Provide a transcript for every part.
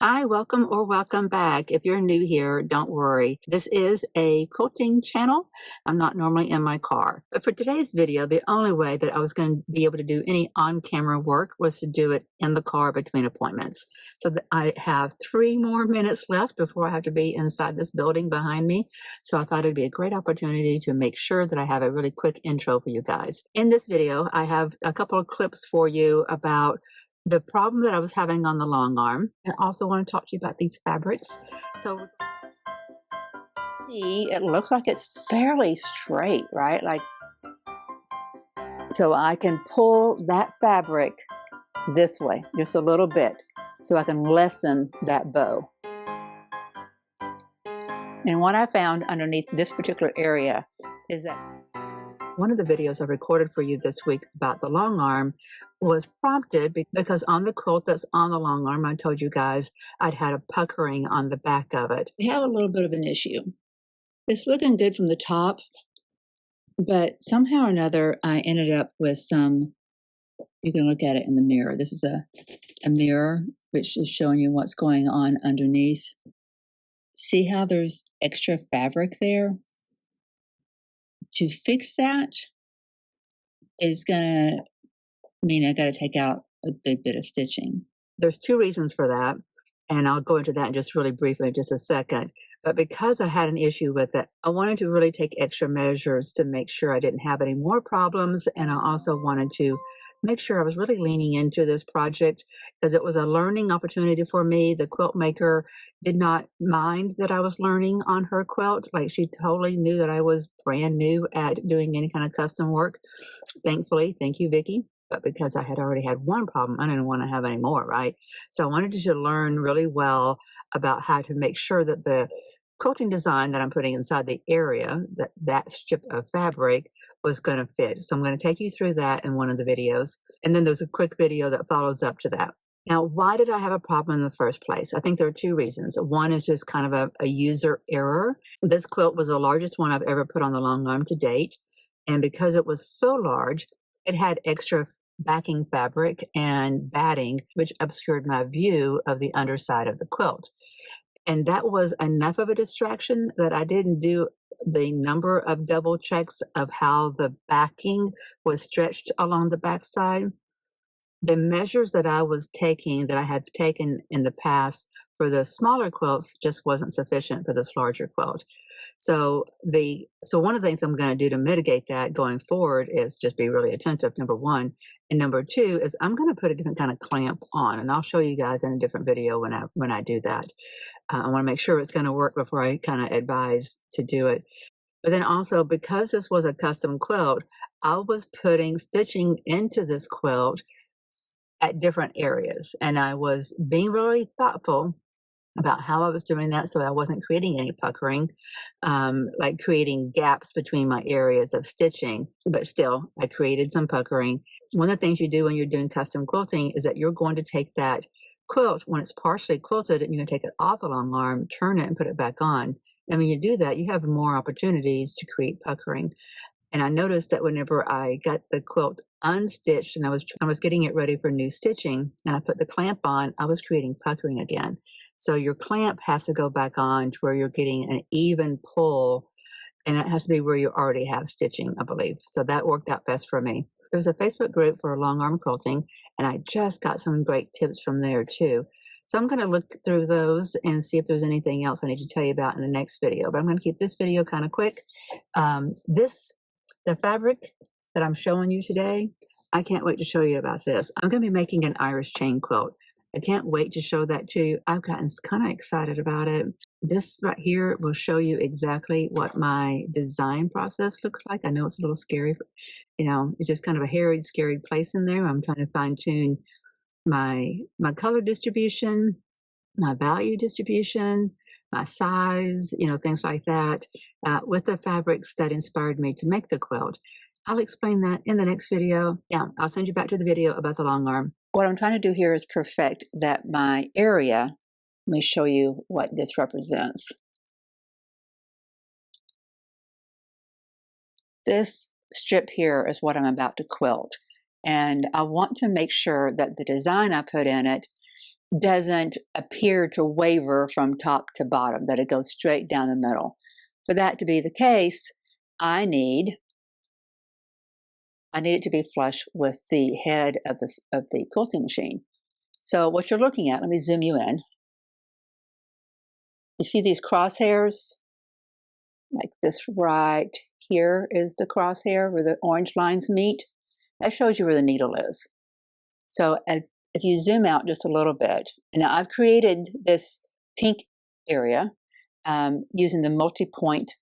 Hi, welcome or welcome back. If you're new here, don't worry. This is a quilting channel. I'm not normally in my car. But for today's video, the only way that I was going to be able to do any on-camera work was to do it in the car between appointments. So I have 3 more minutes left before I have to be inside this building behind me. So I thought it'd be a great opportunity to make sure that I have a really quick intro for you guys. In this video, I have a couple of clips for you about the problem that I was having on the Longarm. I also want to talk to you about these fabrics. So see, it looks like it's fairly straight, right? So I can pull that fabric this way, just a little bit, so I can lessen that bow. And what I found underneath this particular area is that one of the videos I recorded for you this week about the Longarm was prompted because on the quilt that's on the Longarm, I told you guys I'd had a puckering on the back of it. We have a little bit of an issue. It's looking good from the top, but somehow or another I ended up with some, you can look at it in the mirror. This is a mirror which is showing you what's going on underneath. See how there's extra fabric there? To fix that is going to mean I got to take out a big bit of stitching. There's 2 reasons for that, and I'll go into that just really briefly in just a second. But because I had an issue with it, I wanted to really take extra measures to make sure I didn't have any more problems, and I also wanted to make sure I was really leaning into this project because it was a learning opportunity for me. The quilt maker did not mind that I was learning on her quilt. Like, she totally knew that I was brand new at doing any kind of custom work. Thankfully, thank you, Vicki. But because I had already had one problem, I didn't want to have any more, right? So I wanted to learn really well about how to make sure that the quilting design that I'm putting inside the area, that strip of fabric was going to fit. So I'm going to take you through that in one of the videos. And then there's a quick video that follows up to that. Now, why did I have a problem in the first place? I think there are 2 reasons. One is just kind of a user error. This quilt was the largest one I've ever put on the Longarm to date. And because it was so large, it had extra backing fabric and batting, which obscured my view of the underside of the quilt. And that was enough of a distraction that I didn't do the number of double checks of how the backing was stretched along the backside. The measures that I was taking, that I had taken in the past for the smaller quilts, just wasn't sufficient for this larger quilt. So one of the things I'm going to do to mitigate that going forward is just be really attentive, number 1. And number 2 is I'm going to put a different kind of clamp on, and I'll show you guys in a different video when I do that. I want to make sure it's going to work before I kind of advise to do it. But then also, because this was a custom quilt, I was putting stitching into this quilt at different areas. And I was being really thoughtful about how I was doing that so I wasn't creating any puckering, like creating gaps between my areas of stitching. But still, I created some puckering. One of the things you do when you're doing custom quilting is that you're going to take that quilt when it's partially quilted and you're going to take it off the Longarm, turn it, and put it back on. And when you do that, you have more opportunities to create puckering. And I noticed that whenever I got the quilt unstitched and I was getting it ready for new stitching and I put the clamp on, I was creating puckering again. So your clamp has to go back on to where you're getting an even pull, and it has to be where you already have stitching, I believe. So that worked out best for me. There's a Facebook group for Longarm quilting, and I just got some great tips from there too. So I'm going to look through those and see if there's anything else I need to tell you about in the next video. But I'm going to keep this video kind of quick. The fabric that I'm showing you today, I can't wait to show you about this. I'm going to be making an Irish chain quilt. I can't wait to show that to you. I've gotten kind of excited about it. This right here will show you exactly what my design process looks like. I know it's a little scary. It's just kind of a harried, scary place in there. I'm trying to fine tune my color distribution, my value distribution, my size, things like that, with the fabrics that inspired me to make the quilt. I'll explain that in the next video. Yeah, I'll send you back to the video about the Longarm. What I'm trying to do here is perfect that my area. Let me show you what this represents. This strip here is what I'm about to quilt. And I want to make sure that the design I put in it doesn't appear to waver from top to bottom, that it goes straight down the middle. For that to be the case, I need it to be flush with the head of the quilting machine. So what you're looking at, let me zoom you in. You see these crosshairs? Like this right here is the crosshair where the orange lines meet. That shows you where the needle is. So if you zoom out just a little bit, and now I've created this pink area using the multi-point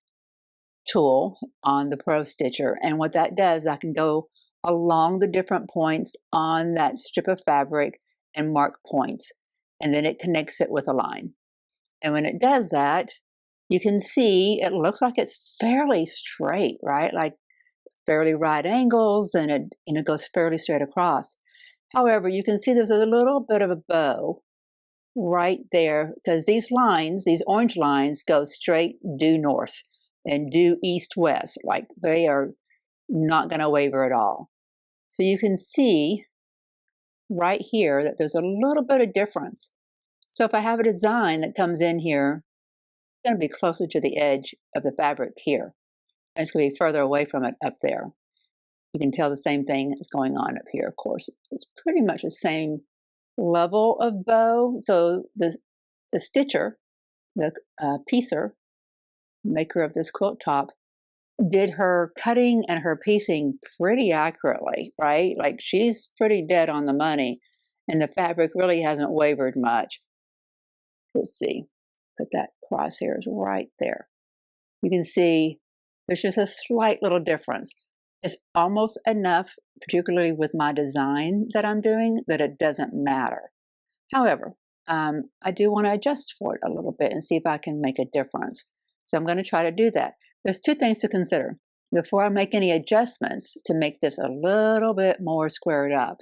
tool on the Pro Stitcher. And what that does, I can go along the different points on that strip of fabric and mark points. And then it connects it with a line. And when it does that, you can see it looks like it's fairly straight, right? Like fairly right angles, and it goes fairly straight across. However, you can see there's a little bit of a bow right there because these lines, these orange lines, go straight due north and due east-west. Like they are not going to waver at all. So you can see right here that there's a little bit of difference. So if I have a design that comes in here, it's going to be closer to the edge of the fabric here. And it's going to be further away from it up there. You can tell the same thing is going on up here, of course. It's pretty much the same level of bow. So the stitcher, the piecer, maker of this quilt top, did her cutting and her piecing pretty accurately, right? Like she's pretty dead on the money, and the fabric really hasn't wavered much. Let's see, put that crosshairs right there. You can see there's just a slight little difference. It's almost enough, particularly with my design that I'm doing, that it doesn't matter. However, I do want to adjust for it a little bit and see if I can make a difference. So I'm going to try to do that. There's two things to consider before I make any adjustments to make this a little bit more squared up.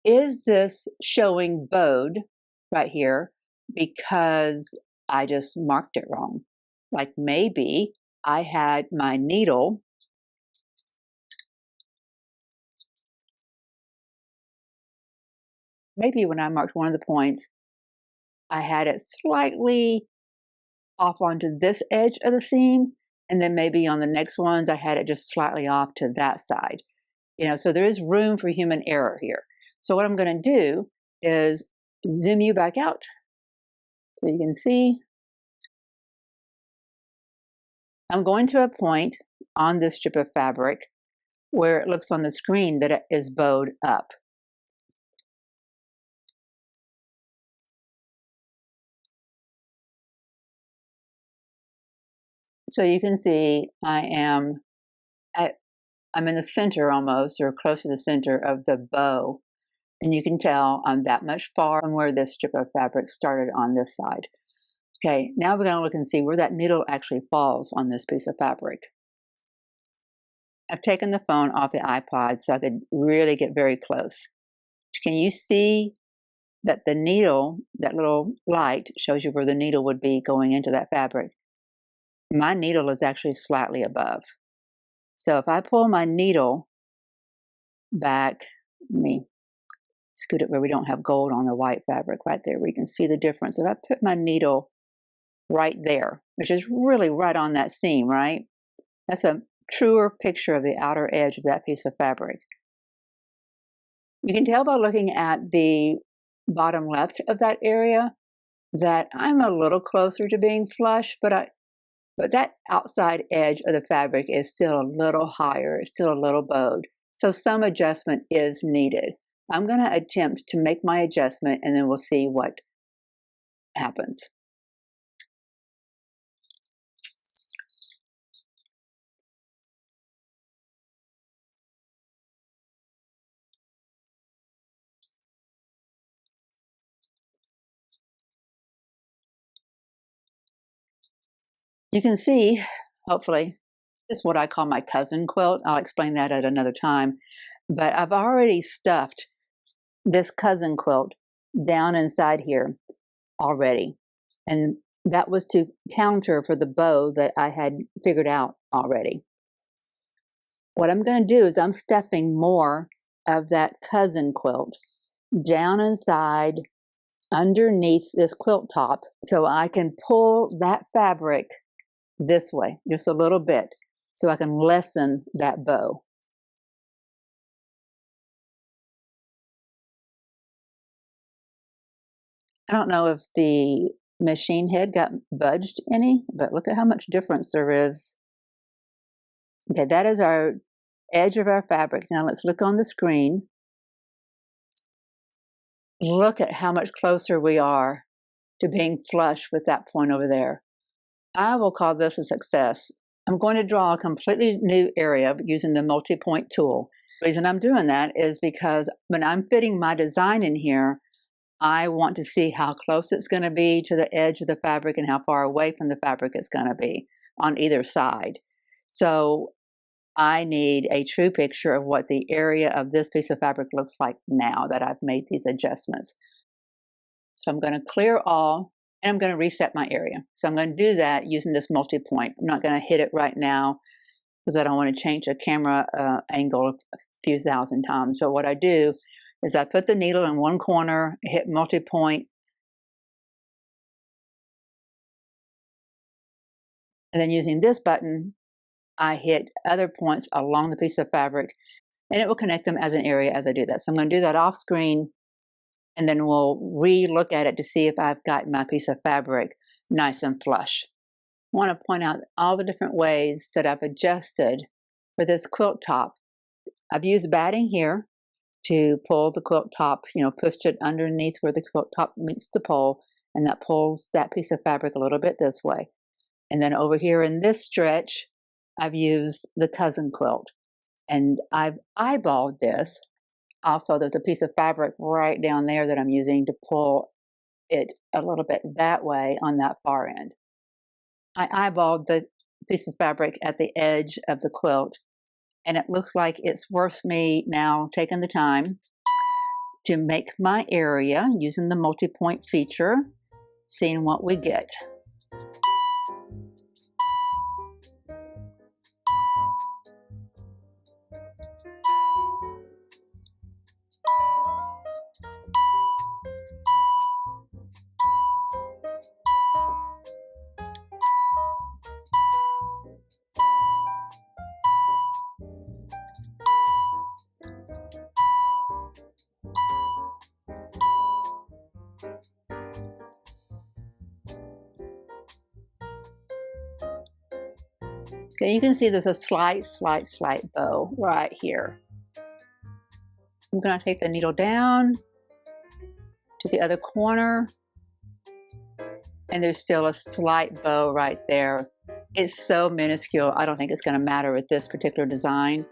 Is this showing bowed right here because I just marked it wrong? Like maybe I had my needle maybe when I marked one of the points, I had it slightly off onto this edge of the seam, and then maybe on the next ones, I had it just slightly off to that side. So there is room for human error here. So what I'm going to do is zoom you back out so you can see. I'm going to a point on this strip of fabric where it looks on the screen that it is bowed up. So you can see I'm in the center almost, or close to the center of the bow. And you can tell I'm that much far from where this strip of fabric started on this side. Okay, now we're going to look and see where that needle actually falls on this piece of fabric. I've taken the phone off the iPod so I could really get very close. Can you see that the needle, that little light, shows you where the needle would be going into that fabric? My needle is actually slightly above. So if I pull my needle back, let me scoot it where we don't have gold on the white fabric right there, where you can see the difference. If I put my needle right there, which is really right on that seam, right? That's a truer picture of the outer edge of that piece of fabric. You can tell by looking at the bottom left of that area that I'm a little closer to being flush, but that outside edge of the fabric is still a little higher, it's still a little bowed. So some adjustment is needed. I'm going to attempt to make my adjustment and then we'll see what happens. You can see, hopefully, this is what I call my cousin quilt. I'll explain that at another time. But I've already stuffed this cousin quilt down inside here already. And that was to counter for the bow that I had figured out already. What I'm going to do is I'm stuffing more of that cousin quilt down inside underneath this quilt top so I can pull that fabric this way, just a little bit, so I can lessen that bow. I don't know if the machine head got budged any, but look at how much difference there is. Okay, that is our edge of our fabric. Now let's look on the screen. Look at how much closer we are to being flush with that point over there. I will call this a success. I'm going to draw a completely new area using the multi-point tool. The reason I'm doing that is because when I'm fitting my design in here, I want to see how close it's going to be to the edge of the fabric and how far away from the fabric it's going to be on either side. So I need a true picture of what the area of this piece of fabric looks like now that I've made these adjustments. So I'm going to clear all, and I'm going to reset my area. So I'm going to do that using this multi-point. I'm not going to hit it right now because I don't want to change the camera angle a few thousand times. But what I do is I put the needle in one corner, hit multi-point, and then using this button, I hit other points along the piece of fabric, and it will connect them as an area as I do that. So I'm going to do that off screen, and then we'll re-look at it to see if I've got my piece of fabric nice and flush. I want to point out all the different ways that I've adjusted for this quilt top. I've used batting here to pull the quilt top, pushed it underneath where the quilt top meets the pole, and that pulls that piece of fabric a little bit this way. And then over here in this stretch, I've used the cousin quilt, and I've eyeballed this. Also, there's a piece of fabric right down there that I'm using to pull it a little bit that way on that far end. I eyeballed the piece of fabric at the edge of the quilt, and it looks like it's worth me now taking the time to make my area using the multi-point feature, seeing what we get. Okay, you can see there's a slight bow right here. I'm going to take the needle down to the other corner, and there's still a slight bow right there. It's so minuscule, I don't think it's going to matter with this particular design,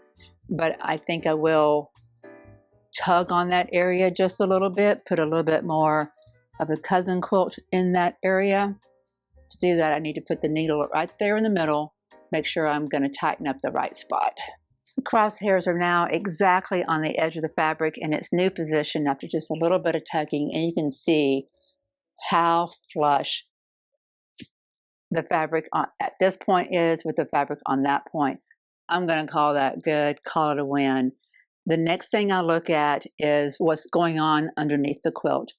but I think I will tug on that area just a little bit, put a little bit more of the cousin quilt in that area. To do that, I need to put the needle right there in the middle, make sure I'm going to tighten up the right spot. The crosshairs are now exactly on the edge of the fabric in its new position after just a little bit of tugging, and you can see how flush the fabric at this point is with the fabric on that point. I'm going to call that good, call it a win. The next thing I look at is what's going on underneath the quilt.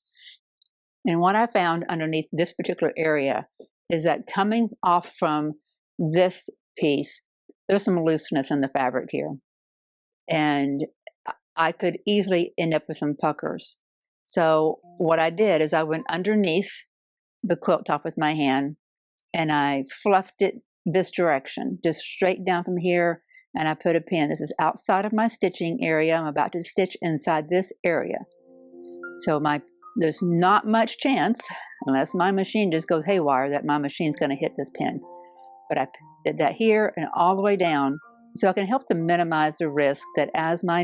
And what I found underneath this particular area is that coming off from this piece, there's some looseness in the fabric here. And I could easily end up with some puckers. So what I did is I went underneath the quilt top with my hand, and I fluffed it this direction, just straight down from here, and I put a pin. This is outside of my stitching area. I'm about to stitch inside this area. So there's not much chance, unless my machine just goes haywire, that my machine's going to hit this pin. But I did that here and all the way down, so I can help to minimize the risk that as my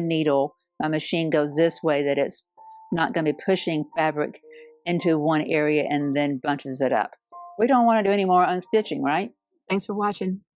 machine goes this way, that it's not going to be pushing fabric into one area and then bunches it up. We don't want to do any more unstitching, right? Thanks for watching.